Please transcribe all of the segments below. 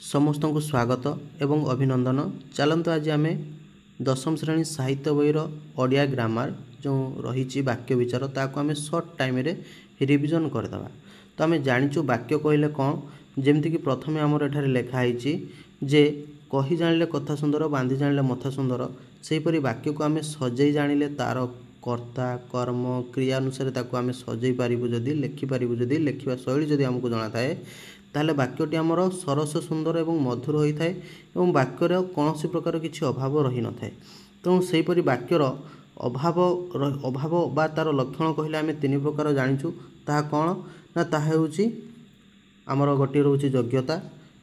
समस्त को स्वागत एवं अभिनंदन। चलतु आज आम दशम श्रेणी साहित्य बहीर ओडिया ग्रामर जो रही वाक्य विचार ताको आम सर्ट टाइम रे रिविजन करदे। तो आम जाचु वाक्य कहले कौन, जमीक प्रथम आमर एठारे लिखाई जे कही जानिले कथा सुंदर बांधी जानिले मथा सुंदर। सेहीपरि वाक्य को आम सजई जानिले तार कर्ता कर्म क्रिया अनुसार ताको आम सजई पारिबु जदि लिखिपारिबु जदि लिखिबा शैली जदि आमको जଣା थाए ताहले वाक्यटी आमर सरस सुंदर एवं मधुर होता है और वाक्यर कौन प्रकार किसी अभाव रही न थाए। तेणु सेहीपरि वाक्यर अभाव बा तार लक्षण कहले आम तीन प्रकार जाचु। ताहा कौन ना ताहा होउची आमर गोटे रोचे योग्यता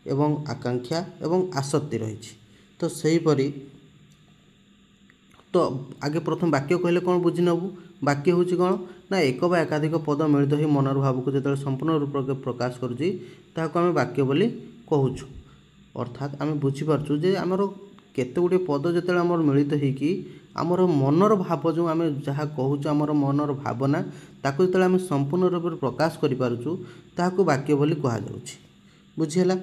एवं आकांक्षा एवं आसक्ति रही। तो सेहीपरि तो आगे प्रथम वाक्य कहले कौन बुझी नबू। वाक्य होची कौन ना एक बा एकाधिक पद मिलित हो मनर भाव को जो संपूर्ण रूप से प्रकाश करुच्ची ताकू आम वाक्य बोली कहूँ। अर्थात आम बुझीपारचु जे आमर केते गुटे पद जो आम मिलित होगी आमर मनर भाव जो आम जहाँ कहूँ आमर मनर भावना ताकू जो आम संपूर्ण रूप से प्रकाश करूँ ताकू वाक्य बोली कहुच्छी। बुझीला।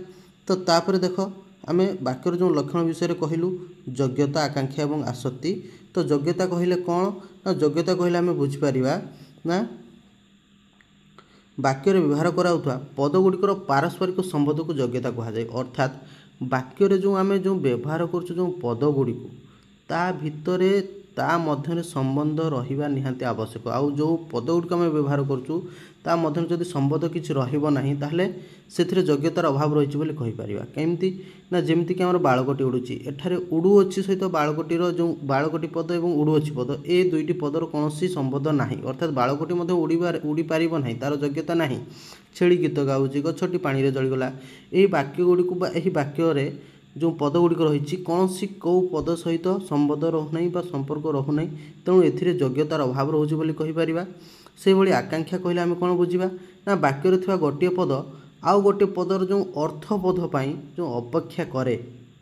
तो तापर देख आम वाक्यर जो लक्षण विषय कहलु योग्यता आकांक्षा एवं आसक्ति। तो योग्यता कहले कौन ना योग्यता कहले आम बुझीपर ना वाक्य व्यवहार कराउथवा पदगुड़िकर पारस्परिक संबंध को योग्यता कहुए। अर्थात वाक्य जो आम जो व्यवहार कर पदगुड़ी ता भितर ता मध्य संबंध रहिबा निहांती आवश्यक। आउ जो पदगुड़िक आम व्यवहार करूँ ता मध्य जदि संबंध किसी रहिबो नाही ताहले सेथिरे योग्यतार अभाव रही बोली कहि परिबा। केमती ना जेमती कि हमर बाळकोटी उडुची एठारे उडु अछि सहित बाळकोटीर जो बाळकोटी पद एवं उडु अछि पद ए दुईटी पदर कोनोसी संबंध नाही। अर्थात बाळकोटी मध्ये उडी पारिबो नाही, तार योग्यता नाही। छेड़ी गीत गाउची गछटी पानी रे जळीगला एही वाक्य गुडी को बा एही वाक्य रे जो पद गुड़िक रही कौन सी कौ पद सहित संबंध रोना संपर्क रोना। तेणु ए योग्यतार अभाव रोचे बोली कहीपर। से भली आकांक्षा कहले आम कौन बुझा ना वाक्य थी गोटे पद आउ गोटे पदर जो अर्थबोधपाई जो अपेक्षा करे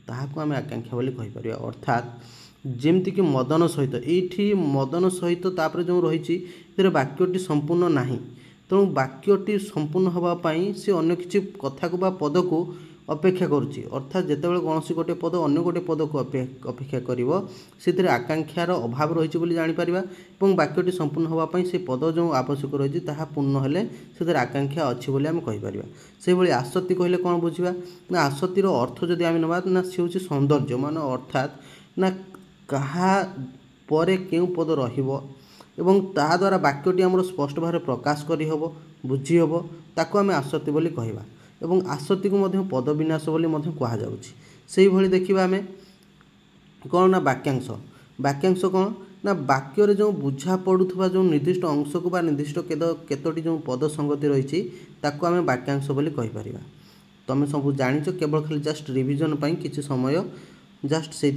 ताहाको आम आकांक्षा बोली कहीपर। अर्थात जेमती कि मदन सहित ये मदन सहित तापर जो रही वाक्यटी संपूर्ण नाही। तेणु वाक्यटी संपूर्ण होगापाई से अन्य किसी कथा को बा पद को अपेक्षा करुच्ची। अर्थात जितेबाला कौन गोटे पद अन्य गोटे पद को अपेक्षा कर आकांक्षार अभाव रही बोली जापर। और वाक्यटी संपूर्ण होगापाई से पद जो आवश्यक रही पूर्ण हेले से आकांक्षा अच्छी बोली आम कहीपर। से भली आसक्ति कहले कौन बुझा ना आसक्तिर अर्थ जदि आम नवा ना सी हूँ सौंदर्य मान। अर्थात ना कहा परे केउ पद रहिबो एवं ता द्वारा वाक्यटी आमर स्पष्ट भाव प्रकाश करहब बुझी हम ताकू आम आसक्ति बोली कहवा। एवं आसक्ति को मध्य पद विन्यास बोली मध्य कहुच्छी। से भली देखा आम कौन ना वाक्यांश। वाक्यांश कौन ना वाक्य जो बुझा पड़ुवा जो निर्दिष्ट अंश को बा निर्दिष्ट केतोटी जो पद संगति रही ताकू आम वाक्यांश बोली कहीपर। तुम सब जानिच केवल खाली जस्ट रिविजन पाई किछि समय जस्ट से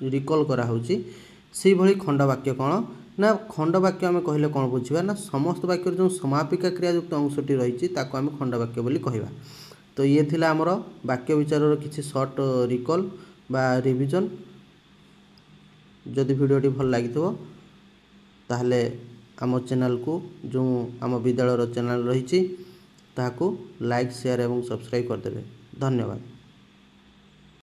रिकॉल करा होउची। से भली खंडवाक्य कौन ना खंडवाक्य आम कहले कौन बुझा ना समस्त वाक्य जो समापिका क्रियायुक्त अंशटी रही ताको आम खंडवाक्य बोली कहवा। तो ये थिला आमर वाक्य विचार किसी सर्ट रिकॉल बा रिविजन। जदि वीडियोटी भल लगी ताहले आम चैनल को जो आम विद्यालय चैनल रही ताकू लाइक शेयर एवं सब्सक्राइब करदे। धन्यवाद।